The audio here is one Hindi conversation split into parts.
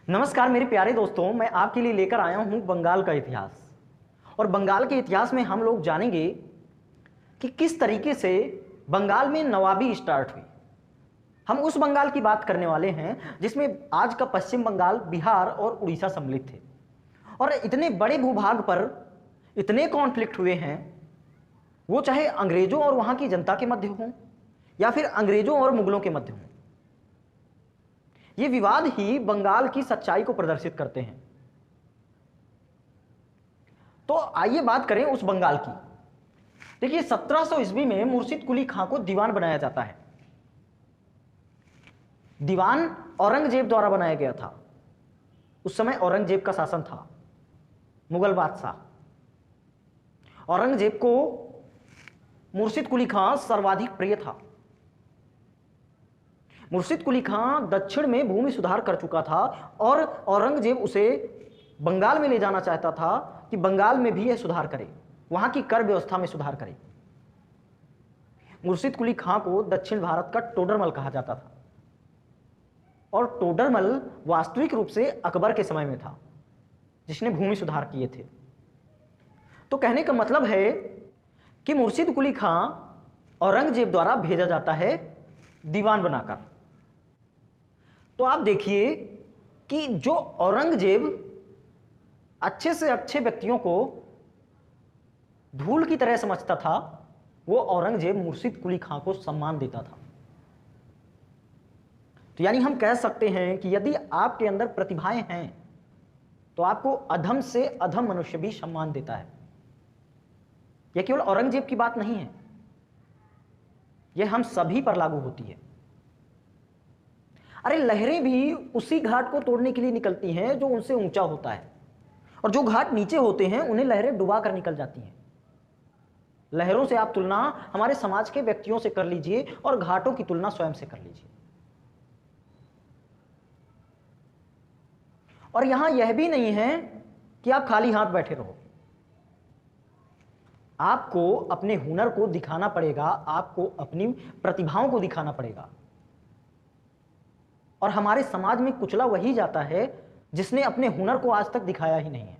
नमस्कार मेरे प्यारे दोस्तों, मैं आपके लिए लेकर आया हूं बंगाल का इतिहास। और बंगाल के इतिहास में हम लोग जानेंगे कि किस तरीके से बंगाल में नवाबी स्टार्ट हुई। हम उस बंगाल की बात करने वाले हैं जिसमें आज का पश्चिम बंगाल, बिहार और उड़ीसा सम्मिलित थे। और इतने बड़े भूभाग पर इतने कॉन्फ्लिक्ट हुए हैं, वो चाहे अंग्रेजों और वहां की जनता के मध्य हों या फिर अंग्रेजों और मुगलों के मध्य हों। ये विवाद ही बंगाल की सच्चाई को प्रदर्शित करते हैं। तो आइए बात करें उस बंगाल की। देखिए 1700 ईस्वी में मुर्शिद कुली खां को दीवान बनाया जाता है। दीवान औरंगजेब द्वारा बनाया गया था। उस समय औरंगजेब का शासन था, मुगल बादशाह। औरंगजेब को मुर्शिद कुली खां सर्वाधिक प्रिय था। मुर्शिद कुली खां दक्षिण में भूमि सुधार कर चुका था और औरंगजेब उसे बंगाल में ले जाना चाहता था कि बंगाल में भी यह सुधार करे, वहां की कर व्यवस्था में सुधार करे। मुर्शिद कुली खां को दक्षिण भारत का टोडरमल कहा जाता था और टोडरमल वास्तविक रूप से अकबर के समय में था, जिसने भूमि सुधार किए थे। तो कहने का मतलब है कि मुर्शिद कुली खां औरंगजेब द्वारा भेजा जाता है दीवान बनाकर। तो आप देखिए कि जो औरंगजेब अच्छे से अच्छे व्यक्तियों को धूल की तरह समझता था, वो औरंगजेब मुर्शिद कुली खां को सम्मान देता था। तो यानी हम कह सकते हैं कि यदि आपके अंदर प्रतिभाएं हैं तो आपको अधम से अधम मनुष्य भी सम्मान देता है। यह केवल औरंगजेब की बात नहीं है, यह हम सभी पर लागू होती है। अरे लहरें भी उसी घाट को तोड़ने के लिए निकलती हैं जो उनसे ऊंचा होता है, और जो घाट नीचे होते हैं उन्हें लहरें डुबा कर निकल जाती हैं। लहरों से आप तुलना हमारे समाज के व्यक्तियों से कर लीजिए और घाटों की तुलना स्वयं से कर लीजिए। और यहां यह भी नहीं है कि आप खाली हाथ बैठे रहो। आपको अपने हुनर को दिखाना पड़ेगा, आपको अपनी प्रतिभाओं को दिखाना पड़ेगा। और हमारे समाज में कुचला वही जाता है जिसने अपने हुनर को आज तक दिखाया ही नहीं है।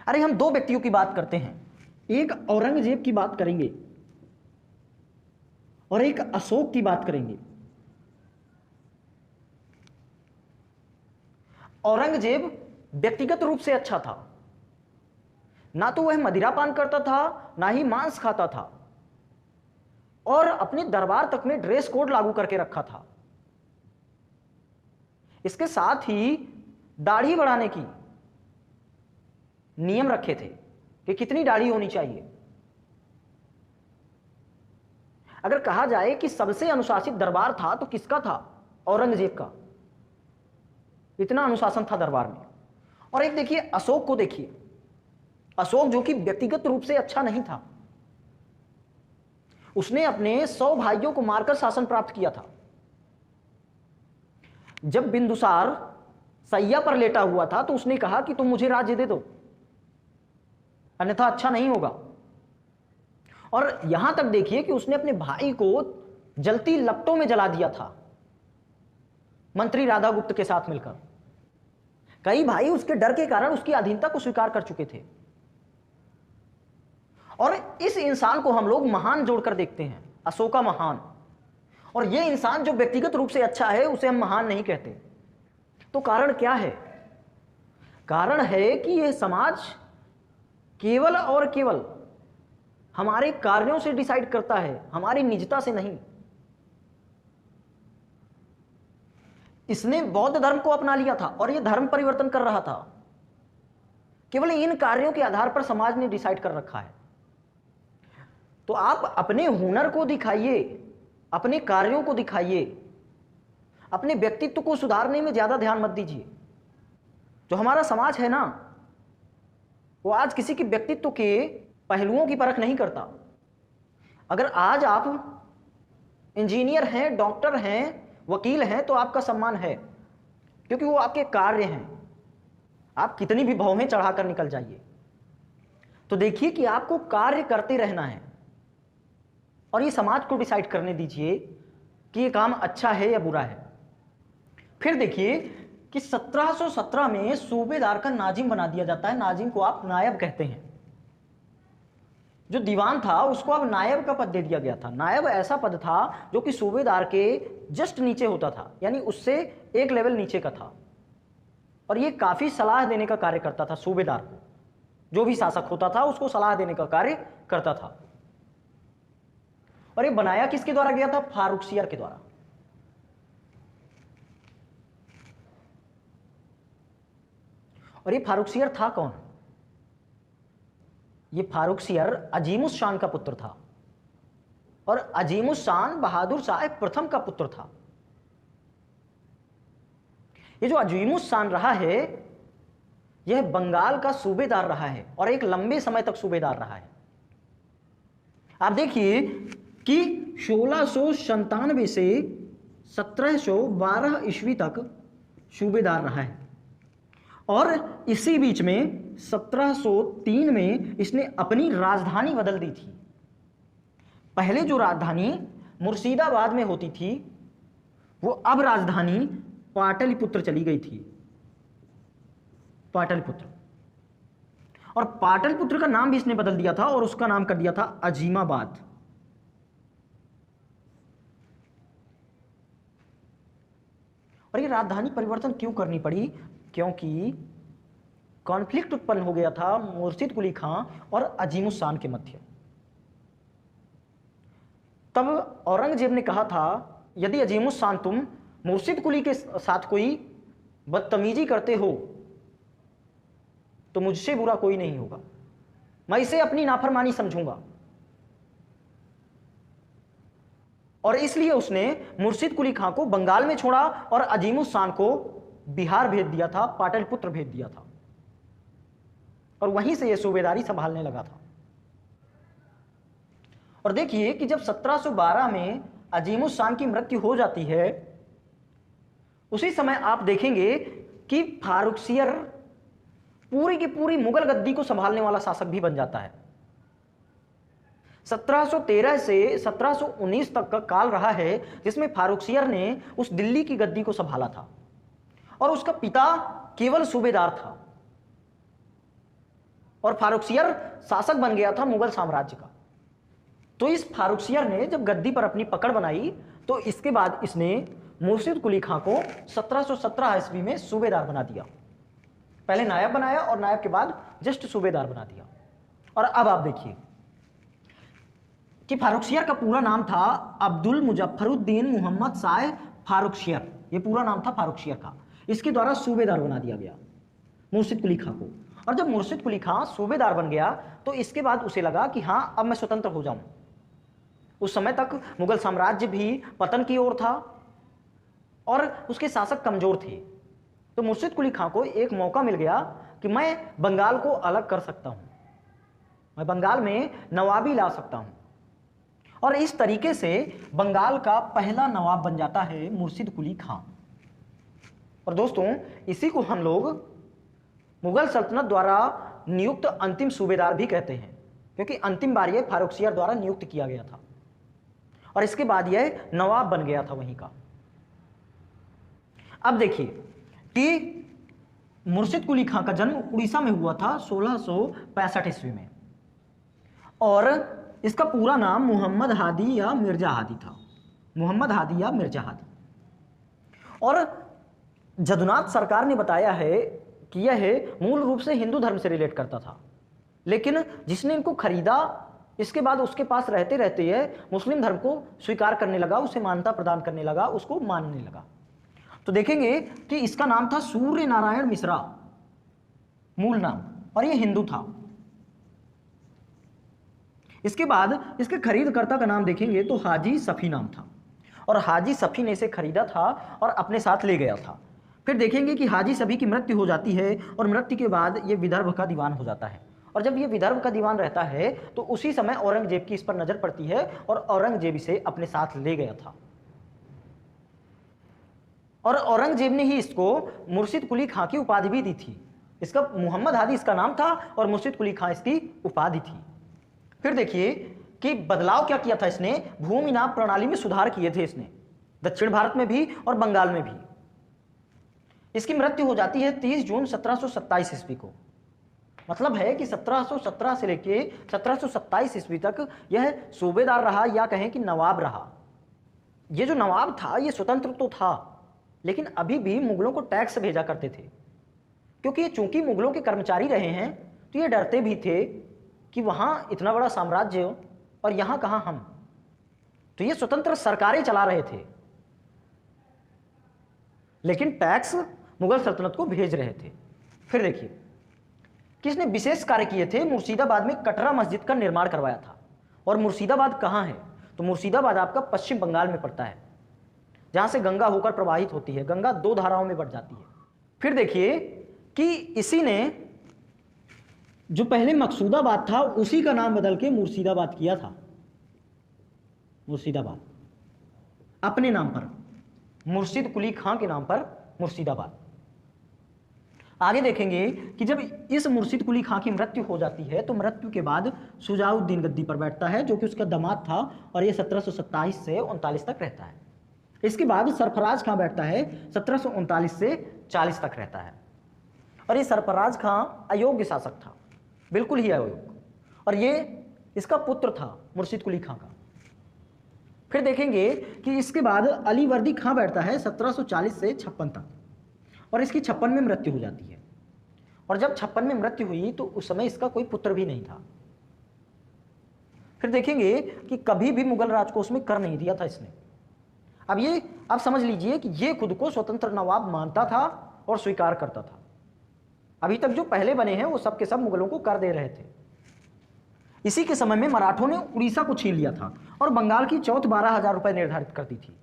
अरे हम दो व्यक्तियों की बात करते हैं, एक औरंगजेब की बात करेंगे और एक अशोक की बात करेंगे। औरंगजेब व्यक्तिगत रूप से अच्छा था, ना तो वह मदिरापान करता था ना ही मांस खाता था, और अपने दरबार तक में ड्रेस कोड लागू करके रखा था। इसके साथ ही दाढ़ी बढ़ाने की नियम रखे थे कि कितनी दाढ़ी होनी चाहिए। अगर कहा जाए कि सबसे अनुशासित दरबार था तो किसका था? औरंगजेब का। इतना अनुशासन था दरबार में। और एक देखिए अशोक को, देखिए अशोक जो कि व्यक्तिगत रूप से अच्छा नहीं था, उसने अपने 100 भाइयों को मारकर शासन प्राप्त किया था। जब बिंदुसार सैया पर लेटा हुआ था तो उसने कहा कि तुम मुझे राज्य दे दो, अन्यथा अच्छा नहीं होगा। और यहां तक देखिए कि उसने अपने भाई को जलती लपटों में जला दिया था, मंत्री राधागुप्त के साथ मिलकर। कई भाई उसके डर के कारण उसकी अधीनता को स्वीकार कर चुके थे। और इस इंसान को हम लोग महान जोड़कर देखते हैं, अशोका महान। और यह इंसान जो व्यक्तिगत रूप से अच्छा है उसे हम महान नहीं कहते। तो कारण क्या है? कारण है कि यह समाज केवल और केवल हमारे कार्यों से डिसाइड करता है, हमारी निजता से नहीं। इसने बौद्ध धर्म को अपना लिया था और यह धर्म परिवर्तन कर रहा था। केवल इन कार्यों के आधार पर समाज ने डिसाइड कर रखा है। तो आप अपने हुनर को दिखाइए, अपने कार्यों को दिखाइए, अपने व्यक्तित्व को सुधारने में ज्यादा ध्यान मत दीजिए। जो हमारा समाज है ना, वो आज किसी के व्यक्तित्व के पहलुओं की परख नहीं करता। अगर आज आप इंजीनियर हैं, डॉक्टर हैं, वकील हैं तो आपका सम्मान है, क्योंकि वो आपके कार्य हैं। आप कितनी भी भौहें चढ़ाकर निकल जाइए। तो देखिए कि आपको कार्य करते रहना है और ये समाज को डिसाइड करने दीजिए कि ये काम अच्छा है या बुरा है। फिर देखिए कि 1717 में सूबेदार का नाजिम बना दिया जाता है। नाजिम को आप नायब कहते हैं। जो दीवान था उसको अब नायब का पद दे दिया गया था। नायब ऐसा पद था जो कि सूबेदार के जस्ट नीचे होता था, यानी उससे एक लेवल नीचे का था, और ये काफी सलाह देने का कार्य करता था सूबेदार को। जो भी शासक होता था उसको सलाह देने का कार्य करता था। और ये बनाया किसके द्वारा गया था? फारुखसियर के द्वारा। और ये फारुखसियर था कौन? ये फारुखसियर अजीमुस शान का पुत्र था, और अजीमुस शान बहादुर शाह प्रथम का पुत्र था। ये जो अजीमुस शान रहा है यह बंगाल का सूबेदार रहा है और एक लंबे समय तक सूबेदार रहा है। आप देखिए कि 1697 से 1712 ईस्वी तक सूबेदार रहा है, और इसी बीच में 1703 में इसने अपनी राजधानी बदल दी थी। पहले जो राजधानी मुर्शिदाबाद में होती थी वो अब राजधानी पाटलिपुत्र चली गई थी। पाटलिपुत्र, और पाटलिपुत्र का नाम भी इसने बदल दिया था और उसका नाम कर दिया था अजीमाबाद। और ये राजधानी परिवर्तन क्यों करनी पड़ी? क्योंकि कॉन्फ्लिक्ट उत्पन्न हो गया था मुर्शिद कुली खां और अजीमुस शान के मध्य। तब औरंगजेब ने कहा था यदि अजीमुस शान तुम मुर्शिद कुली के साथ कोई बदतमीजी करते हो तो मुझसे बुरा कोई नहीं होगा, मैं इसे अपनी नाफरमानी समझूंगा। और इसलिए उसने मुर्शिद कुली खां को बंगाल में छोड़ा और अजीमुस शान को बिहार भेज दिया था, पाटलिपुत्र भेज दिया था, और वहीं से यह सूबेदारी संभालने लगा था। और देखिए कि जब 1712 में अजीमुस शान की मृत्यु हो जाती है, उसी समय आप देखेंगे कि फारुखसियर पूरी की पूरी मुगल गद्दी को संभालने वाला शासक भी बन जाता है। 1713 से 1719 तक का काल रहा है जिसमें फारुखसियर ने उस दिल्ली की गद्दी को संभाला था, और उसका पिता केवल सूबेदार था, और फारुखसियर शासक बन गया था मुगल साम्राज्य का। तो इस फारुखसियर ने जब गद्दी पर अपनी पकड़ बनाई तो इसके बाद इसने मुर्शिद कुली खां को 1717 ईस्वी में सूबेदार बना दिया। पहले नायब बनाया और नायब के बाद जस्ट सूबेदार बना दिया। और अब आप देखिए कि फारुखसियर का पूरा नाम था अब्दुल मुजफ्फरुद्दीन मोहम्मद शाह फारुखसियर। ये पूरा नाम था फारुखसियर का। इसके द्वारा सूबेदार बना दिया गया मुर्शिद कुली खां को। और जब मुर्शिद कुली खां सूबेदार बन गया तो इसके बाद उसे लगा कि हाँ अब मैं स्वतंत्र हो जाऊं। उस समय तक मुगल साम्राज्य भी पतन की ओर था और उसके शासक कमजोर थे। तो मुर्शिद कुली खां को एक मौका मिल गया कि मैं बंगाल को अलग कर सकता हूं, मैं बंगाल में नवाबी ला सकता हूं। और इस तरीके से बंगाल का पहला नवाब बन जाता है मुर्शिद कुली खां। और दोस्तों इसी को हम लोग मुगल सल्तनत द्वारा नियुक्त अंतिम सूबेदार भी कहते हैं, क्योंकि अंतिम बार यह फारुखसियर द्वारा नियुक्त किया गया था और इसके बाद यह नवाब बन गया था वहीं का। अब देखिए कि मुर्शिद कुली खां का जन्म उड़ीसा में हुआ था 1665 ईस्वी में, और इसका पूरा नाम मोहम्मद हादी या मिर्जा हादी था। मोहम्मद हादी या मिर्जा हादी। और जदुनाथ सरकार ने बताया है कि यह मूल रूप से हिंदू धर्म से रिलेट करता था, लेकिन जिसने इनको खरीदा इसके बाद उसके पास रहते रहते यह मुस्लिम धर्म को स्वीकार करने लगा, उसे मान्यता प्रदान करने लगा, उसको मानने लगा। तो देखेंगे कि इसका नाम था सूर्य नारायण मिश्रा मूल नाम, और यह हिंदू था। इसके बाद इसके खरीदकर्ता का नाम देखेंगे तो हाजी सफी नाम था, और हाजी सफी ने इसे खरीदा था और अपने साथ ले गया था। फिर देखेंगे कि हाजी सफी की मृत्यु हो जाती है और मृत्यु के बाद ये विदर्भ का दीवान हो जाता है, और जब ये विदर्भ का दीवान रहता है तो उसी समय औरंगजेब की इस पर नजर पड़ती है और औरंगजेब इसे अपने साथ ले गया था। और औरंगजेब ने ही इसको मुर्शिद कुली खां की उपाधि भी दी थी। इसका मोहम्मद हादी इसका नाम था और मुर्शिद कुली खां इसकी उपाधि थी। फिर देखिए कि बदलाव क्या किया था इसने, भूमि नाप प्रणाली में सुधार किए थे इसने, दक्षिण भारत में भी और बंगाल में भी। इसकी मृत्यु हो जाती है 30 जून 1727 ईस्वी को। मतलब है कि 1717 से लेके 1727 ईस्वी तक यह सूबेदार रहा, या कहें कि नवाब रहा। ये जो नवाब था ये स्वतंत्र तो था, लेकिन अभी भी मुगलों को टैक्स भेजा करते थे, क्योंकि ये चूंकि मुगलों के कर्मचारी रहे हैं तो ये डरते भी थे कि वहां इतना बड़ा साम्राज्य और यहां कहां हम, तो ये स्वतंत्र सरकारें चला रहे थे, लेकिन टैक्स मुगल सल्तनत को भेज रहे थे। फिर देखिए किसने विशेष कार्य किए थे। मुर्शिदाबाद में कटरा मस्जिद का निर्माण करवाया था। और मुर्शिदाबाद कहाँ है, तो मुर्शिदाबाद आपका पश्चिम बंगाल में पड़ता है, जहां से गंगा होकर प्रवाहित होती है। गंगा दो धाराओं में बढ़ जाती है। फिर देखिए कि इसी ने जो पहले मकसूदाबाद था उसी का नाम बदल के मुर्शिदाबाद किया था। मुर्शिदाबाद अपने नाम पर, मुर्शिद कुली खां के नाम पर मुर्शिदाबाद। आगे देखेंगे कि जब इस मुर्शिद कुली खां की मृत्यु हो जाती है तो मृत्यु के बाद शुजाउद्दीन गद्दी पर बैठता है, जो कि उसका दामाद था, और ये 1727 से 39 तक रहता है। इसके बाद सरफराज खां बैठता है, 1739 से 40 तक रहता है। और ये सरफराज खां अयोग्य शासक था, बिल्कुल ही अयोग्य, और ये इसका पुत्र था मुर्शिद कुली खां का। फिर देखेंगे कि इसके बाद अली वर्दी खां बैठता है 1740 से 56 तक, और इसकी 56 में मृत्यु हो जाती है। और जब 56 में मृत्यु हुई तो उस समय इसका कोई पुत्र भी नहीं था। फिर देखेंगे कि कभी भी मुगल राजकोष में कर नहीं दिया था इसने। अब समझ लीजिए कि ये खुद को स्वतंत्र नवाब मानता था और स्वीकार करता था। अभी तक जो पहले बने हैं वो सब के सब मुगलों को कर दे रहे थे। इसी के समय में मराठों ने उड़ीसा को छीन लिया था और बंगाल की चौथ 12,000 रुपए निर्धारित कर दी थी।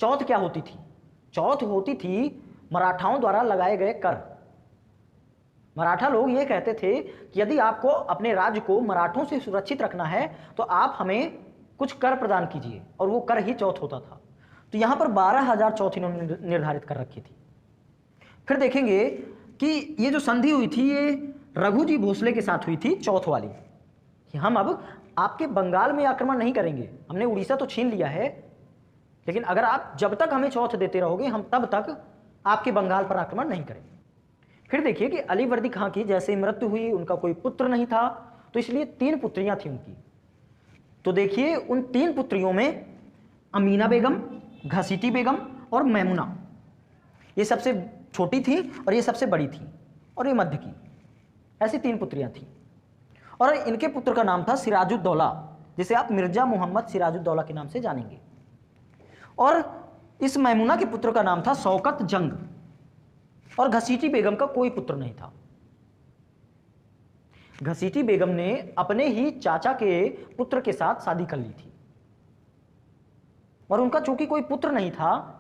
चौथ क्या होती थी? चौथ होती थी मराठाओं द्वारा लगाए गए कर। मराठा लोग ये कहते थे कि यदि आपको अपने राज्य को मराठों से सुरक्षित रखना है तो आप हमें कुछ कर प्रदान कीजिए, और वो कर ही चौथ होता था। तो यहां पर 12,000 चौथ इन्होंने निर्धारित कर रखी थी। फिर देखेंगे कि ये जो संधि हुई थी ये रघु जी भोसले के साथ हुई थी, चौथ वाली, कि हम अब आपके बंगाल में आक्रमण नहीं करेंगे, हमने उड़ीसा तो छीन लिया है, लेकिन अगर आप जब तक हमें चौथ देते रहोगे हम तब तक आपके बंगाल पर आक्रमण नहीं करेंगे। फिर देखिए कि अली वर्दी खां की जैसे मृत्यु हुई, उनका कोई पुत्र नहीं था, तो इसलिए 3 पुत्रियां थी उनकी। तो देखिए उन 3 पुत्रियों में अमीना बेगम, घसीटी बेगम और मैमुना, ये सबसे छोटी थी और ये सबसे बड़ी थी और ये मध्य की, ऐसी 3 पुत्रियां थी। और इनके पुत्र का नाम था सिराजुद्दौला, जिसे आप मिर्जा मोहम्मद सिराजुद्दौला के नाम से जानेंगे। और इस मैमुना के पुत्र का नाम था शौकत जंग, और घसीटी बेगम का कोई पुत्र नहीं था। घसीटी बेगम ने अपने ही चाचा के पुत्र के साथ शादी कर ली थी, और उनका चूंकि कोई पुत्र नहीं था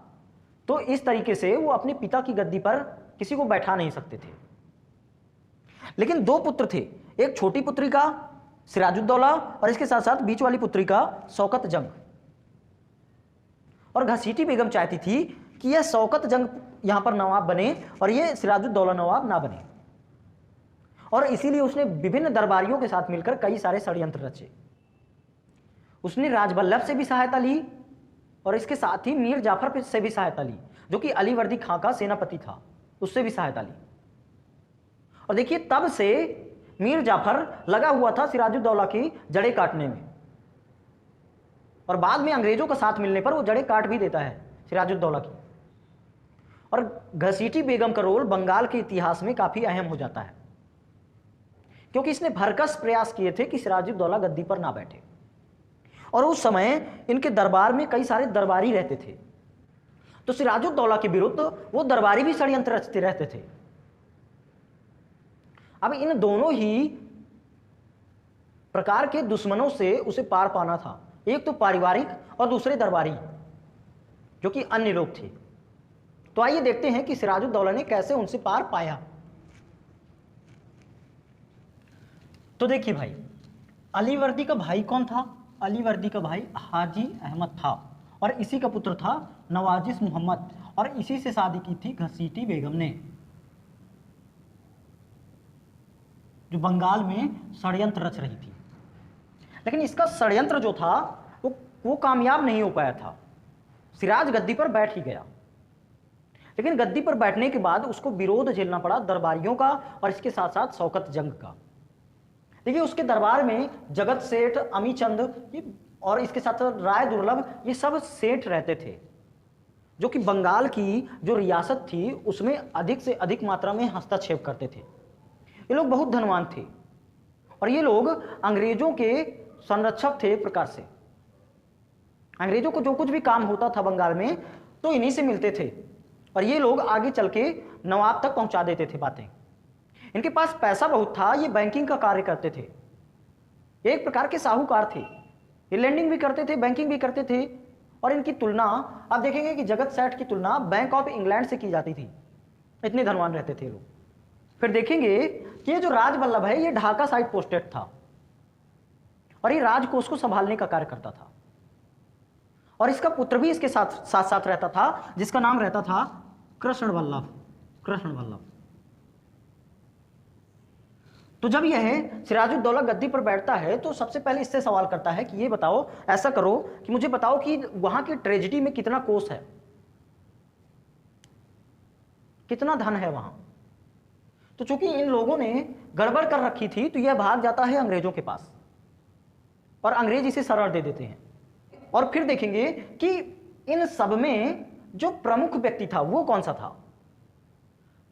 तो इस तरीके से वो अपने पिता की गद्दी पर किसी को बैठा नहीं सकते थे। लेकिन 2 पुत्र थे, एक छोटी पुत्री का सिराजुद्दौला और इसके साथ साथ बीच वाली पुत्री का शौकत जंग। और घसीटी बेगम चाहती थी कि यह शौकत जंग यहां पर नवाब बने और यह सिराजुद्दौला नवाब ना बने, और इसीलिए उसने विभिन्न दरबारियों के साथ मिलकर कई सारे षड्यंत्र रचे। उसने राजबल्लभ से भी सहायता ली और इसके साथ ही मीर जाफर से भी सहायता ली, जो कि अली वर्दी खां का सेनापति था, उससे भी सहायता ली। और देखिए तब से मीर जाफर लगा हुआ था सिराजुद्दौला की जड़ें काटने में, और बाद में अंग्रेजों का साथ मिलने पर वो जड़ें काट भी देता है सिराजुद्दौला की। और घसीटी बेगम का रोल बंगाल के इतिहास में काफी अहम हो जाता है, क्योंकि इसने भरकस प्रयास किए थे कि सिराजुद्दौला गद्दी पर ना बैठे। और उस समय इनके दरबार में कई सारे दरबारी रहते थे, तो सिराजुद्दौला के विरुद्ध वो दरबारी भी षड्यंत्र रचते रहते थे। अब इन दोनों ही प्रकार के दुश्मनों से उसे पार पाना था, एक तो पारिवारिक और दूसरे दरबारी, जो कि अन्य लोग थे। तो आइए देखते हैं कि सिराजुद्दौला ने कैसे उनसे पार पाया। तो देखिए भाई, अली वर्दी का भाई कौन था? अली वर्दी का भाई हाजी अहमद था, और इसी का पुत्र था नवाजिश मोहम्मद, और इसी से शादी की थी घसीटी बेगम ने, जो बंगाल में षड्यंत्र रच रही थी। लेकिन इसका षड्यंत्र जो था वो कामयाब नहीं हो पाया था, सिराज गद्दी पर बैठ ही गया। लेकिन गद्दी पर बैठने के बाद उसको विरोध झेलना पड़ा दरबारियों का और इसके साथ साथ शौकत जंग का। देखिए उसके दरबार में जगत सेठ, अमीचंद और इसके साथ साथ राय दुर्लभ, ये सब सेठ रहते थे जो कि बंगाल की जो रियासत थी उसमें अधिक से अधिक मात्रा में हस्तक्षेप करते थे। ये लोग बहुत धनवान थे और ये लोग अंग्रेजों के संरक्षक थे। एक प्रकार से अंग्रेजों को जो कुछ भी काम होता था बंगाल में तो इन्हीं से मिलते थे और ये लोग आगे चल के नवाब तक पहुंचा देते थे बातें। इनके पास पैसा बहुत था, ये बैंकिंग का कार्य करते थे, एक प्रकार के साहूकार थे। ये लैंडिंग भी करते थे, बैंकिंग भी करते थे। और इनकी तुलना आप देखेंगे कि जगत सेठ की तुलना बैंक ऑफ इंग्लैंड से की जाती थी, इतने धनवान रहते थे लोग। फिर देखेंगे कि ये जो राजवल्लभ है ये ढाका साइड पोस्टेड था और ये राजकोष को संभालने का कार्य करता था और इसका पुत्र भी इसके साथ साथ रहता था जिसका नाम रहता था कृष्ण वल्लभ। कृष्ण वल्लभ। तो जब यह सिराजुद्दौला गद्दी पर बैठता है तो सबसे पहले इससे सवाल करता है कि ये बताओ, ऐसा करो कि मुझे बताओ कि वहां की ट्रेजेडी में कितना कोष है, कितना धन है वहां। तो चूंकि इन लोगों ने गड़बड़ कर रखी थी तो यह भाग जाता है अंग्रेजों के पास और अंग्रेज इसे शरण दे देते हैं। और फिर देखेंगे कि इन सब में जो प्रमुख व्यक्ति था वो कौन सा था,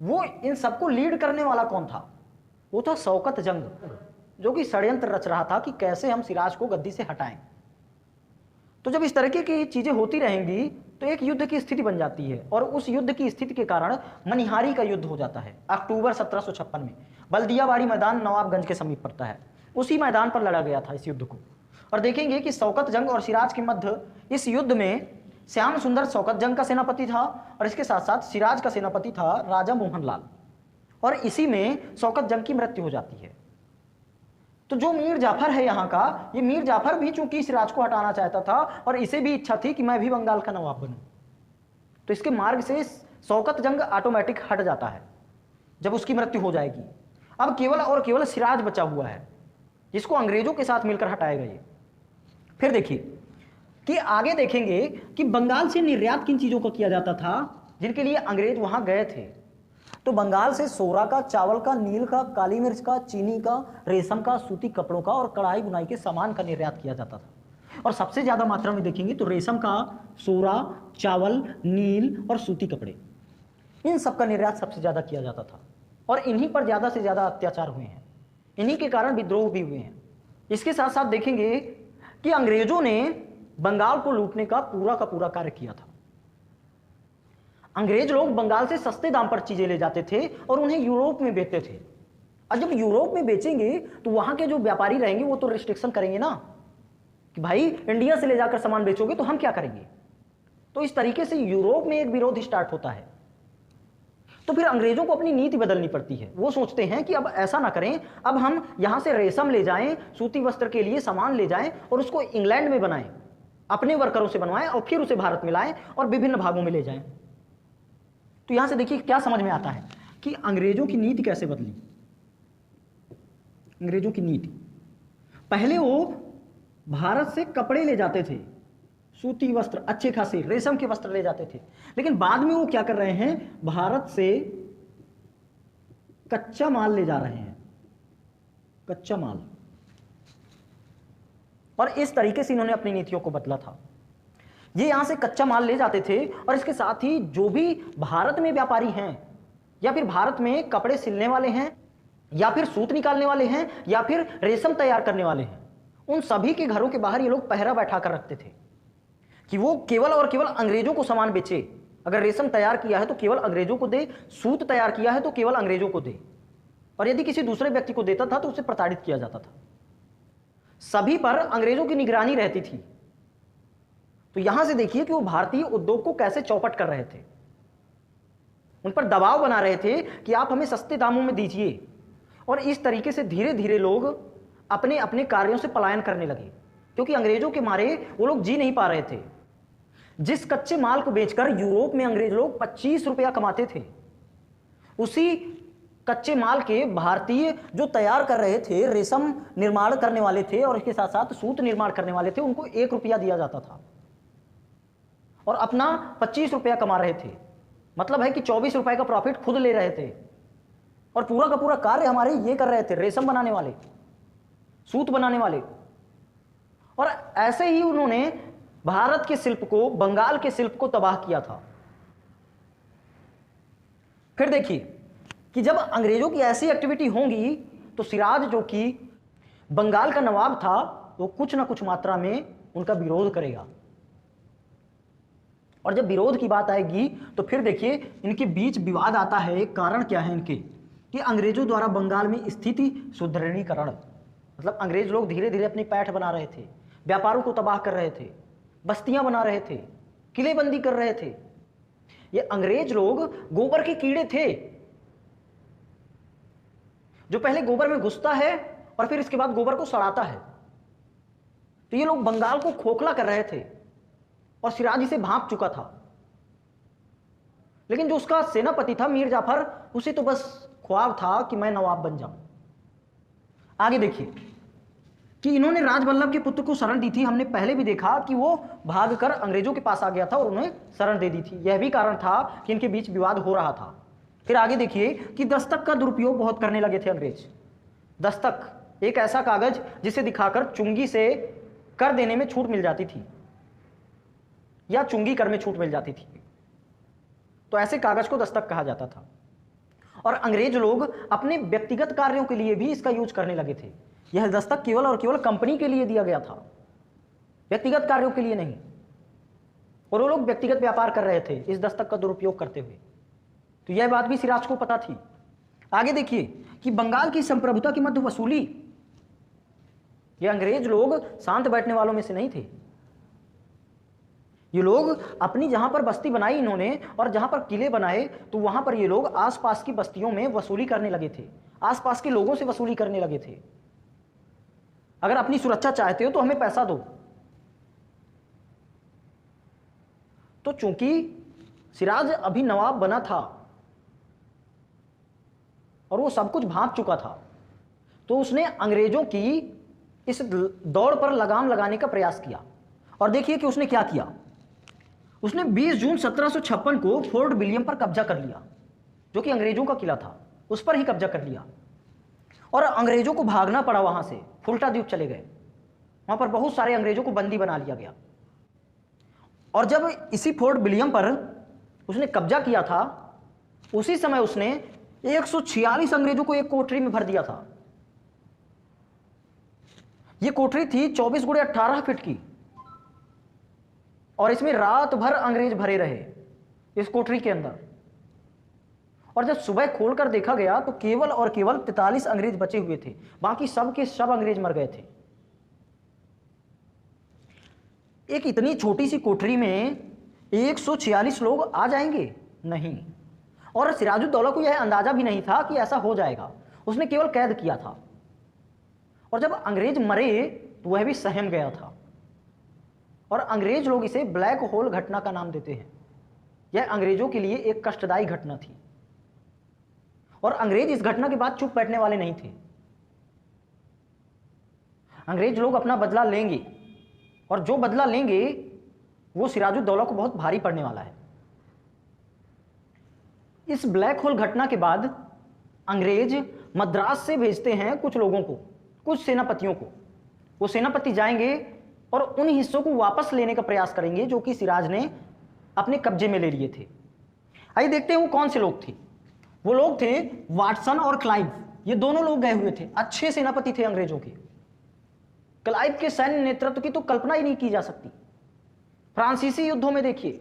वो इन सबको लीड करने वाला कौन था, वो था शौकत जंग, जो कि षड्यंत्र रच रहा था कि कैसे हम सिराज को गद्दी से हटाएं। तो जब इस तरीके की चीजें होती रहेंगी तो एक युद्ध की स्थिति बन जाती है और उस युद्ध की स्थिति के कारण मनिहारी का युद्ध हो जाता है अक्टूबर 1756 में। बल्दियाबाड़ी मैदान नवाबगंज के समीप पड़ता है, उसी मैदान पर लड़ा गया था इस युद्ध को। और देखेंगे कि शौकत जंग और सिराज के मध्य इस युद्ध में श्याम सुंदर शौकत जंग का सेनापति था और इसके साथ साथ सिराज का सेनापति था राजा मोहनलाल, और इसी में शौकत जंग की मृत्यु हो जाती है। तो जो मीर जाफर है यहाँ का, ये मीर जाफर भी चूंकि सिराज को हटाना चाहता था और इसे भी इच्छा थी कि मैं भी बंगाल का नवाब बनूं, तो इसके मार्ग से शौकत जंग ऑटोमेटिक हट जाता है जब उसकी मृत्यु हो जाएगी। अब केवल और केवल सिराज बचा हुआ है जिसको अंग्रेजों के साथ मिलकर हटाएगा ये। फिर देखिए कि आगे देखेंगे कि बंगाल से निर्यात किन चीजों का किया जाता था जिनके लिए अंग्रेज वहां गए थे। तो बंगाल से सोरा का, चावल का, नील का, काली मिर्च का, चीनी का, रेशम का, सूती कपड़ों का और कढ़ाई बुनाई के सामान का निर्यात किया जाता था। और सबसे ज्यादा मात्रा में देखेंगे तो रेशम का, सोरा, चावल, नील और सूती कपड़े, इन सब का निर्यात सबसे ज्यादा किया जाता था और इन्हीं पर ज्यादा से ज्यादा अत्याचार हुए हैं, इन्हीं के कारण विद्रोह भी हुए हैं। इसके साथ साथ देखेंगे कि अंग्रेजों ने बंगाल को लूटने का पूरा कार्य किया था। अंग्रेज लोग बंगाल से सस्ते दाम पर चीजें ले जाते थे और उन्हें यूरोप में बेचते थे। और जब यूरोप में बेचेंगे तो वहां के जो व्यापारी रहेंगे वो तो रिस्ट्रिक्शन करेंगे ना कि भाई इंडिया से ले जाकर सामान बेचोगे तो हम क्या करेंगे। तो इस तरीके से यूरोप में एक विरोध स्टार्ट होता है। तो फिर अंग्रेजों को अपनी नीति बदलनी पड़ती है। वो सोचते हैं कि अब ऐसा ना करें, अब हम यहां से रेशम ले जाएं, सूती वस्त्र के लिए सामान ले जाएं और उसको इंग्लैंड में बनाएं, अपने वर्करों से बनवाएं और फिर उसे भारत में लाएं और विभिन्न भागों में ले जाएं। तो यहां से देखिए क्या समझ में आता है कि अंग्रेजों की नीति कैसे बदली। अंग्रेजों की नीति, पहले वो भारत से कपड़े ले जाते थे, सूती वस्त्र, अच्छे खासे रेशम के वस्त्र ले जाते थे, लेकिन बाद में वो क्या कर रहे हैं, भारत से कच्चा माल ले जा रहे हैं, कच्चा माल। और इस तरीके से इन्होंने अपनी नीतियों को बदला था। ये यहां से कच्चा माल ले जाते थे और इसके साथ ही जो भी भारत में व्यापारी हैं या फिर भारत में कपड़े सिलने वाले हैं या फिर सूत निकालने वाले हैं या फिर रेशम तैयार करने वाले हैं, उन सभी के घरों के बाहर ये लोग पहरा बैठा कर रखते थे कि वो केवल और केवल अंग्रेजों को सामान बेचे। अगर रेशम तैयार किया है तो केवल अंग्रेजों को दे, सूत तैयार किया है तो केवल अंग्रेजों को दे, और यदि किसी दूसरे व्यक्ति को देता था तो उसे प्रताड़ित किया जाता था। सभी पर अंग्रेजों की निगरानी रहती थी। तो यहां से देखिए कि वो भारतीय उद्योग को कैसे चौपट कर रहे थे, उन पर दबाव बना रहे थे कि आप हमें सस्ते दामों में दीजिए। और इस तरीके से धीरे धीरे लोग अपने अपने कार्यों से पलायन करने लगे क्योंकि अंग्रेजों के मारे वो लोग जी नहीं पा रहे थे। जिस कच्चे माल को बेचकर यूरोप में अंग्रेज लोग 25 रुपया कमाते थे, उसी कच्चे माल के भारतीय जो तैयार कर रहे थे, रेशम निर्माण करने वाले थे और इसके साथ साथ सूत निर्माण करने वाले थे, उनको 1 रुपया दिया जाता था और अपना 25 रुपया कमा रहे थे। मतलब है कि 24 रुपए का प्रॉफिट खुद ले रहे थे और पूरा का पूरा कार्य हमारे ये कर रहे थे, रेशम बनाने वाले, सूत बनाने वाले। और ऐसे ही उन्होंने भारत के शिल्प को, बंगाल के शिल्प को तबाह किया था। फिर देखिए कि जब अंग्रेजों की ऐसी एक्टिविटी होंगी तो सिराज जो कि बंगाल का नवाब था वो कुछ ना कुछ मात्रा में उनका विरोध करेगा। और जब विरोध की बात आएगी तो फिर देखिए इनके बीच विवाद आता है। कारण क्या है इनके, कि अंग्रेजों द्वारा बंगाल में स्थिति सुदृढ़ीकरण, मतलब अंग्रेज लोग धीरे धीरे अपनी पैठ बना रहे थे, व्यापारों को तबाह कर रहे थे, बस्तियां बना रहे थे, किलेबंदी कर रहे थे। ये अंग्रेज लोग गोबर के कीड़े थे, जो पहले गोबर में घुसता है और फिर इसके बाद गोबर को सड़ाता है। तो ये लोग बंगाल को खोखला कर रहे थे और सिराज इसे भांप चुका था। लेकिन जो उसका सेनापति था मीर जाफर, उसे तो बस ख्वाब था कि मैं नवाब बन जाऊं। आगे देखिए कि इन्होंने राजवल्लभ के पुत्र को शरण दी थी। हमने पहले भी देखा कि वो भागकर अंग्रेजों के पास आ गया था और उन्हें शरण दे दी थी। यह भी कारण था कि इनके बीच विवाद हो रहा था। फिर आगे देखिए कि दस्तक का दुरुपयोग बहुत करने लगे थे अंग्रेज। दस्तक एक ऐसा कागज जिसे दिखाकर चुंगी से कर देने में छूट मिल जाती थी या चुंगी कर में छूट मिल जाती थी, तो ऐसे कागज को दस्तक कहा जाता था। और अंग्रेज लोग अपने व्यक्तिगत कार्यों के लिए भी इसका यूज करने लगे थे। यह दस्तक केवल और केवल कंपनी के लिए दिया गया था, व्यक्तिगत कार्यों के लिए नहीं। और वो लोग व्यक्तिगत व्यापार कर रहे थे इस दस्तक का दुरुपयोग करते हुए। तो यह बात भी सिराज को पता थी। आगे देखिए कि बंगाल की संप्रभुता की मध्य वसूली, ये अंग्रेज लोग शांत बैठने वालों में से नहीं थे। ये लोग अपनी जहां पर बस्ती बनाई इन्होंने और जहां पर किले बनाए, तो वहां पर ये लोग आसपास की बस्तियों में वसूली करने लगे थे, आसपास के लोगों से वसूली करने लगे थे। अगर अपनी सुरक्षा चाहते हो तो हमें पैसा दो। तो चूंकि सिराज अभी नवाब बना था और वो सब कुछ भांप चुका था, तो उसने अंग्रेजों की इस दौड़ पर लगाम लगाने का प्रयास किया। और देखिए कि उसने क्या किया। उसने 20 जून 1756 को फोर्ट विलियम पर कब्जा कर लिया, जो कि अंग्रेजों का किला था, उस पर ही कब्जा कर लिया। और अंग्रेजों को भागना पड़ा वहां से, फुल्टा द्वीप चले गए। वहां पर बहुत सारे अंग्रेजों को बंदी बना लिया गया। और जब इसी फोर्ट विलियम पर उसने कब्जा किया था, उसी समय उसने 146 अंग्रेजों को एक कोठरी में भर दिया था। यह कोठरी थी 24 गुणे 18 फीट की, और इसमें रात भर अंग्रेज भरे रहे इस कोठरी के अंदर। और जब सुबह खोलकर देखा गया तो केवल और केवल 43 अंग्रेज बचे हुए थे, बाकी सब के सब अंग्रेज मर गए थे। एक इतनी छोटी सी कोठरी में 146 लोग आ जाएंगे? नहीं। और सिराजुद्दौला को यह अंदाजा भी नहीं था कि ऐसा हो जाएगा। उसने केवल कैद किया था, और जब अंग्रेज मरे तो वह भी सहम गया था। और अंग्रेज लोग इसे ब्लैक होल घटना का नाम देते हैं। यह अंग्रेजों के लिए एक कष्टदायी घटना थी, और अंग्रेज इस घटना के बाद चुप बैठने वाले नहीं थे। अंग्रेज लोग अपना बदला लेंगे, और जो बदला लेंगे वो सिराजुद्दौला को बहुत भारी पड़ने वाला है। इस ब्लैक होल घटना के बाद अंग्रेज मद्रास से भेजते हैं कुछ लोगों को, कुछ सेनापतियों को। वो सेनापति जाएंगे और उन हिस्सों को वापस लेने का प्रयास करेंगे जो कि सिराज ने अपने कब्जे में ले लिए थे। आइए देखते हैं वो कौन से लोग थे। वो लोग थे वाटसन और क्लाइव। ये दोनों लोग गए हुए थे, अच्छे सेनापति थे अंग्रेजों के। क्लाइव के सैन्य नेतृत्व की तो कल्पना ही नहीं की जा सकती। फ्रांसीसी युद्धों में देखिए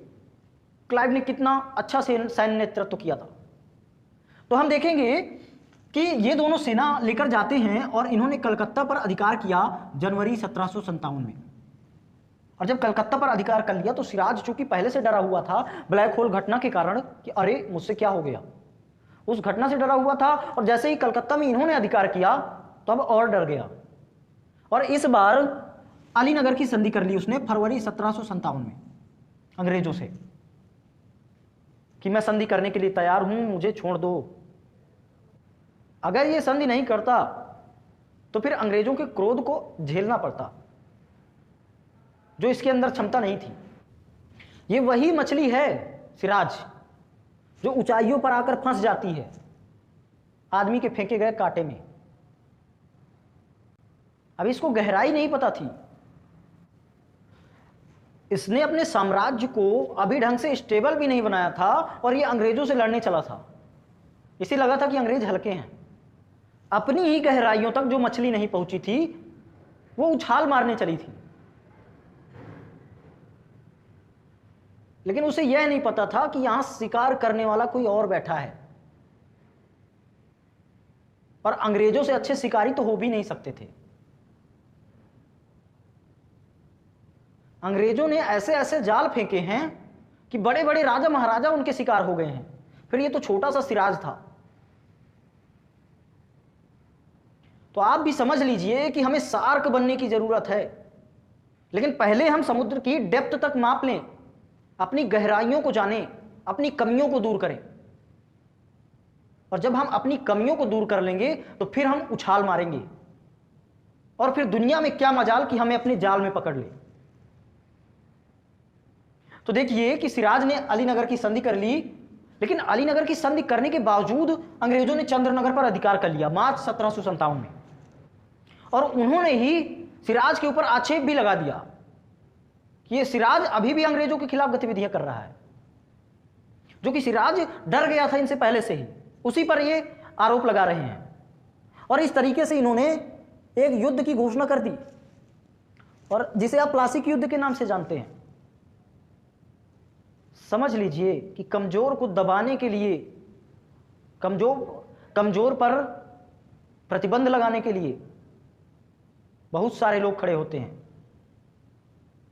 क्लाइव ने कितना अच्छा सैन्य नेतृत्व किया था। तो हम देखेंगे कि ये दोनों सेना लेकर जाते हैं और इन्होंने कलकत्ता पर अधिकार किया जनवरी 1757 में। और जब कलकत्ता पर अधिकार कर लिया तो सिराज चूंकि पहले से डरा हुआ था ब्लैक होल घटना के कारण कि अरे मुझसे क्या हो गया, उस घटना से डरा हुआ था। और जैसे ही कलकत्ता में इन्होंने अधिकार किया तो अब और डर गया, और इस बार अलीनगर की संधि कर ली उसने फरवरी 1757 में अंग्रेजों से कि मैं संधि करने के लिए तैयार हूं, मुझे छोड़ दो। अगर ये संधि नहीं करता तो फिर अंग्रेजों के क्रोध को झेलना पड़ता, जो इसके अंदर क्षमता नहीं थी। ये वही मछली है सिराज जो ऊंचाइयों पर आकर फंस जाती है आदमी के फेंके गए कांटे में। अब इसको गहराई नहीं पता थी। इसने अपने साम्राज्य को अभी ढंग से स्टेबल भी नहीं बनाया था और ये अंग्रेजों से लड़ने चला था। इसे लगा था कि अंग्रेज हल्के हैं। अपनी ही गहराइयों तक जो मछली नहीं पहुंची थी वो उछाल मारने चली थी, लेकिन उसे यह नहीं पता था कि यहां शिकार करने वाला कोई और बैठा है और अंग्रेजों से अच्छे शिकारी तो हो भी नहीं सकते थे। अंग्रेजों ने ऐसे ऐसे जाल फेंके हैं कि बड़े बड़े राजा महाराजा उनके शिकार हो गए हैं, फिर ये तो छोटा सा सिराज था। तो आप भी समझ लीजिए कि हमें शार्क बनने की जरूरत है, लेकिन पहले हम समुद्र की डेप्थ तक माप लें, अपनी गहराइयों को जानें, अपनी कमियों को दूर करें। और जब हम अपनी कमियों को दूर कर लेंगे तो फिर हम उछाल मारेंगे और फिर दुनिया में क्या मजाल कि हमें अपने जाल में पकड़ ले। तो देखिए कि सिराज ने अलीनगर की संधि कर ली, लेकिन अलीनगर की संधि करने के बावजूद अंग्रेजों ने चंद्रनगर पर अधिकार कर लिया मार्च 1757 में, और उन्होंने ही सिराज के ऊपर आक्षेप भी लगा दिया कि ये सिराज अभी भी अंग्रेजों के खिलाफ गतिविधियां कर रहा है, जो कि सिराज डर गया था इनसे पहले से ही, उसी पर ये आरोप लगा रहे हैं। और इस तरीके से इन्होंने एक युद्ध की घोषणा कर दी, और जिसे आप प्लासी के युद्ध के नाम से जानते हैं। समझ लीजिए कि कमजोर को दबाने के लिए, कमजोर पर प्रतिबंध लगाने के लिए बहुत सारे लोग खड़े होते हैं।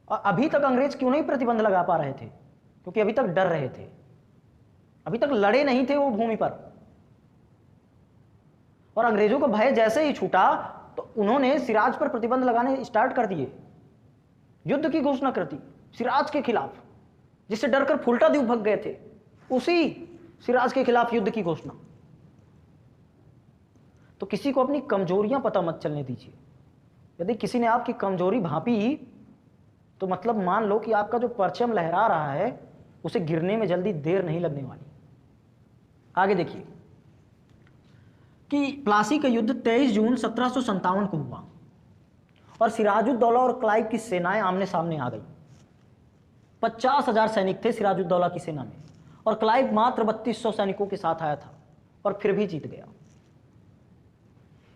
और अभी तक अंग्रेज क्यों नहीं प्रतिबंध लगा पा रहे थे? क्योंकि अभी तक डर रहे थे, अभी तक लड़े नहीं थे वो भूमि पर। और अंग्रेजों को भय जैसे ही छूटा तो उन्होंने सिराज पर प्रतिबंध लगाने स्टार्ट कर दिए, युद्ध की घोषणा कर दी सिराज के खिलाफ, जिससे डरकर फुलटा द्वीप भग गए थे, उसी सिराज के खिलाफ युद्ध की घोषणा। तो किसी को अपनी कमजोरियां पता मत चलने दीजिए। यदि किसी ने आपकी कमजोरी भांपी तो मतलब मान लो कि आपका जो परचम लहरा रहा है उसे गिरने में जल्दी देर नहीं लगने वाली। आगे देखिए कि प्लासी का युद्ध 23 जून 1757 को हुआ और सिराजुद्दौला और क्लाइव की सेनाएं आमने सामने आ गई। 50,000 सैनिक थे सिराजुद्दौला की सेना में, और क्लाइव मात्र 3200 सैनिकों के साथ आया था और फिर भी जीत गया।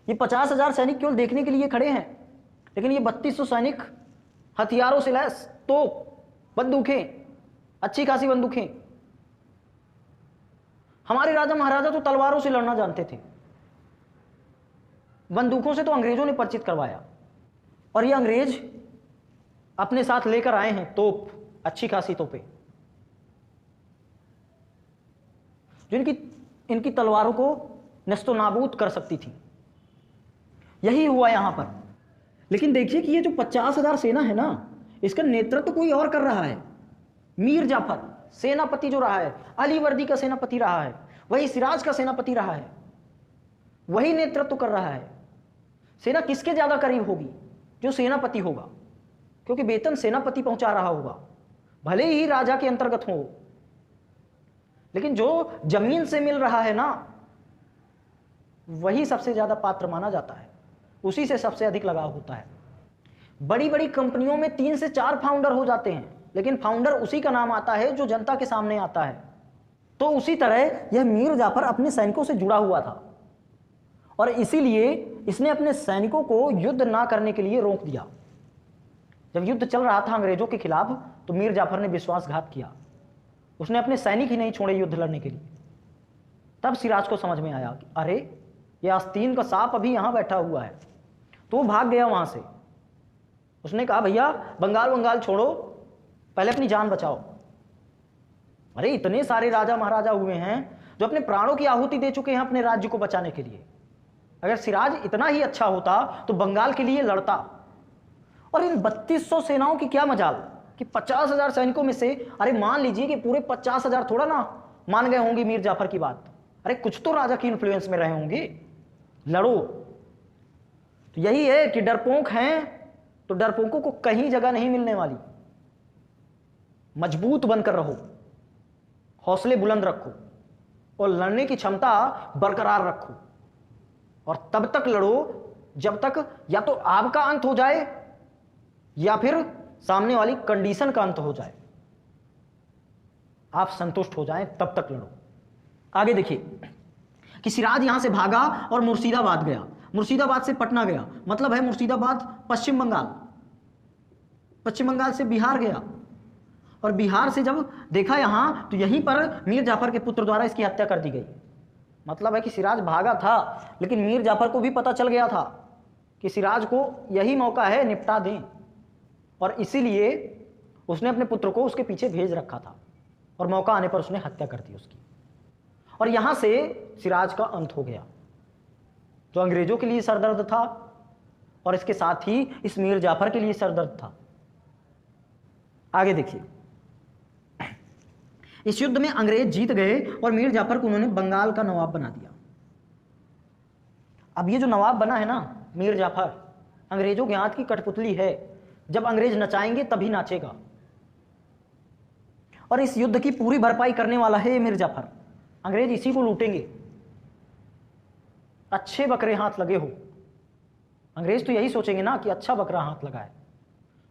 ये 50,000 सैनिक केवल देखने के लिए खड़े हैं, लेकिन ये 3200 सैनिक हथियारों से लैस, तोप, बंदूकें, अच्छी खासी बंदूकें। हमारे राजा महाराजा तो तलवारों से लड़ना जानते थे, बंदूकों से तो अंग्रेजों ने परिचित करवाया। और ये अंग्रेज अपने साथ लेकर आए हैं तोप, अच्छी खासी तोपें, जो इनकी तलवारों को नस्तो नाबूद कर सकती थी। यही हुआ यहां पर। लेकिन देखिए कि ये जो 50,000 सेना है ना, इसका नेतृत्व कोई और कर रहा है। मीर जाफर सेनापति जो रहा है, अली वर्दी का सेनापति रहा है, वही सिराज का सेनापति रहा है, वही नेतृत्व कर रहा है। सेना किसके ज्यादा करीब होगी? जो सेनापति होगा, क्योंकि वेतन सेनापति पहुंचा रहा होगा, भले ही राजा के अंतर्गत हो। लेकिन जो जमीन से मिल रहा है ना, वही सबसे ज्यादा पात्र माना जाता है, उसी से सबसे अधिक लगाव होता है। बड़ी बड़ी कंपनियों में 3 से 4 फाउंडर हो जाते हैं, लेकिन फाउंडर उसी का नाम आता है जो जनता के सामने आता है। तो उसी तरह यह मीर जाफर अपने सैनिकों से जुड़ा हुआ था, और इसीलिए इसने अपने सैनिकों को युद्ध ना करने के लिए रोक दिया। जब युद्ध चल रहा था अंग्रेजों के खिलाफ, तो मीर जाफर ने विश्वासघात किया, उसने अपने सैनिक ही नहीं छोड़े युद्ध लड़ने के लिए। तब सिराज को समझ में आया कि अरे, ये आस्तीन का सांप अभी यहां बैठा हुआ है। तो वो भाग गया वहां से। उसने कहा भैया बंगाल छोड़ो, पहले अपनी जान बचाओ। अरे इतने सारे राजा महाराजा हुए हैं जो अपने प्राणों की आहुति दे चुके हैं अपने राज्य को बचाने के लिए। अगर सिराज इतना ही अच्छा होता तो बंगाल के लिए लड़ता। और इन 3200 सेनाओं की क्या मजाल कि 50,000 सैनिकों में से, अरे मान लीजिए कि पूरे 50,000 थोड़ा ना मान गए होंगे मीर जाफर की बात। अरे कुछ तो राजा की इन्फ्लुएंस में रहे होंगे, लड़ो। तो यही है कि डरपोक हैं तो डरपोकों को कहीं जगह नहीं मिलने वाली। मजबूत बनकर रहो, हौसले बुलंद रखो, और लड़ने की क्षमता बरकरार रखो, और तब तक लड़ो जब तक या तो आपका अंत हो जाए या फिर सामने वाली कंडीशन का अंत हो जाए, आप संतुष्ट हो जाएं, तब तक लड़ो। आगे देखिए कि सिराज यहां से भागा और मुर्शिदाबाद गया, मुर्शिदाबाद से पटना गया, मतलब है मुर्शिदाबाद पश्चिम बंगाल, पश्चिम बंगाल से बिहार गया, और बिहार से जब देखा यहां तो यहीं पर मीर जाफर के पुत्र द्वारा इसकी हत्या कर दी गई। मतलब है कि सिराज भागा था, लेकिन मीर जाफर को भी पता चल गया था कि सिराज को यही मौका है, निपटा दें, और इसीलिए उसने अपने पुत्र को उसके पीछे भेज रखा था, और मौका आने पर उसने हत्या कर दी उसकी, और यहां से सिराज का अंत हो गया, जो अंग्रेजों के लिए सरदर्द था और इसके साथ ही इस मीर जाफर के लिए सरदर्द था। आगे देखिए, इस युद्ध में अंग्रेज जीत गए और मीर जाफर को उन्होंने बंगाल का नवाब बना दिया। अब ये जो नवाब बना है ना मीर जाफर, अंग्रेजों के हाथ की कठपुतली है, जब अंग्रेज नचाएंगे तभी नाचेगा, और इस युद्ध की पूरी भरपाई करने वाला है ये मीर जाफर। अंग्रेज इसी को लूटेंगे, अच्छे बकरे हाथ लगे हो। अंग्रेज तो यही सोचेंगे ना कि अच्छा बकरा हाथ लगा है,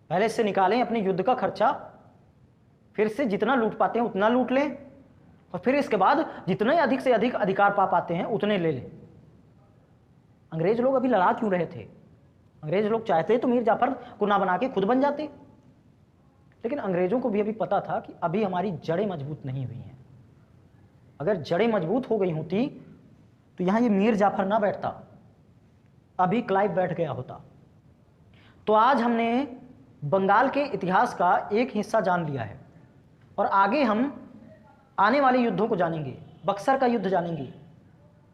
पहले इससे निकालें अपने युद्ध का खर्चा, फिर से जितना लूट पाते हैं उतना लूट लें, और फिर इसके बाद जितने अधिक से अधिक अधिकार पा पाते हैं उतने ले लें। अंग्रेज लोग अभी लड़ा क्यों रहे थे? अंग्रेज लोग चाहते तो मीर जाफर को ना बना के खुद बन जाते, लेकिन अंग्रेजों को भी अभी पता था कि अभी हमारी जड़ें मजबूत नहीं हुई हैं। अगर जड़ें मजबूत हो गई होती तो यहां ये मीर जाफर ना बैठता, अभी क्लाइव बैठ गया होता। तो आज हमने बंगाल के इतिहास का एक हिस्सा जान लिया है, और आगे हम आने वाले युद्धों को जानेंगे, बक्सर का युद्ध जानेंगे,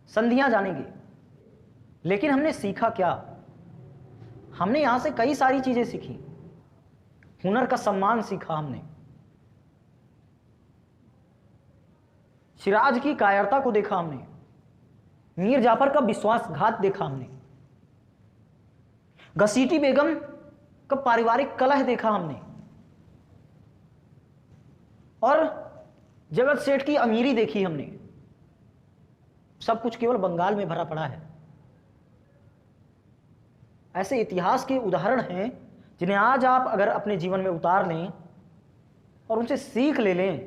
संधियां जानेंगे। लेकिन हमने सीखा क्या? हमने यहां से कई सारी चीजें सीखी। हुनर का सम्मान सीखा हमने, सिराज की कायरता को देखा हमने, मीर जाफर का विश्वासघात देखा हमने, घसीटी बेगम का पारिवारिक कलह देखा हमने, और जगत सेठ की अमीरी देखी हमने। सब कुछ केवल बंगाल में भरा पड़ा है। ऐसे इतिहास के उदाहरण हैं जिन्हें आज आप अगर अपने जीवन में उतार लें और उनसे सीख ले लें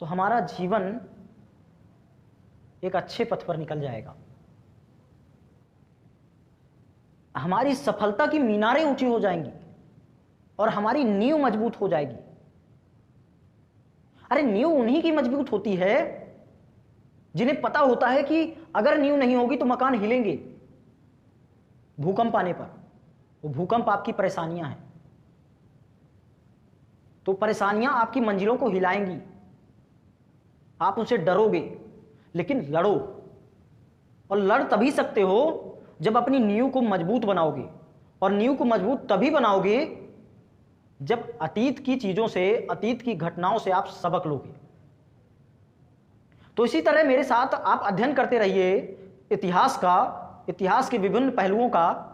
तो हमारा जीवन एक अच्छे पथ पर निकल जाएगा। हमारी सफलता की मीनारें ऊंची हो जाएंगी और हमारी नींव मजबूत हो जाएगी। अरे नींव उन्हीं की मजबूत होती है जिन्हें पता होता है कि अगर नींव नहीं होगी तो मकान हिलेंगे भूकंप आने पर। वो भूकंप आपकी परेशानियां हैं, तो परेशानियां आपकी मंजिलों को हिलाएंगी, आप उनसे डरोगे, लेकिन लड़ो। और लड़ तभी सकते हो जब अपनी नींव को मजबूत बनाओगे, और नींव को मजबूत तभी बनाओगे जब अतीत की चीजों से, अतीत की घटनाओं से आप सबक लोगे। तो इसी तरह मेरे साथ आप अध्ययन करते रहिए इतिहास का, इतिहास के विभिन्न पहलुओं का,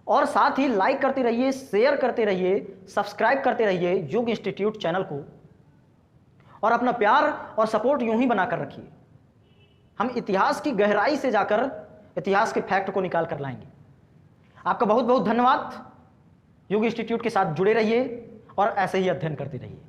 और साथ ही लाइक करते रहिए, शेयर करते रहिए, सब्सक्राइब करते रहिए योग इंस्टीट्यूट चैनल को, और अपना प्यार और सपोर्ट यूं ही बनाकर रखिए। हम इतिहास की गहराई से जाकर इतिहास के फैक्ट को निकाल कर लाएंगे। आपका बहुत बहुत धन्यवाद। योग इंस्टीट्यूट के साथ जुड़े रहिए और ऐसे ही अध्ययन करते रहिए।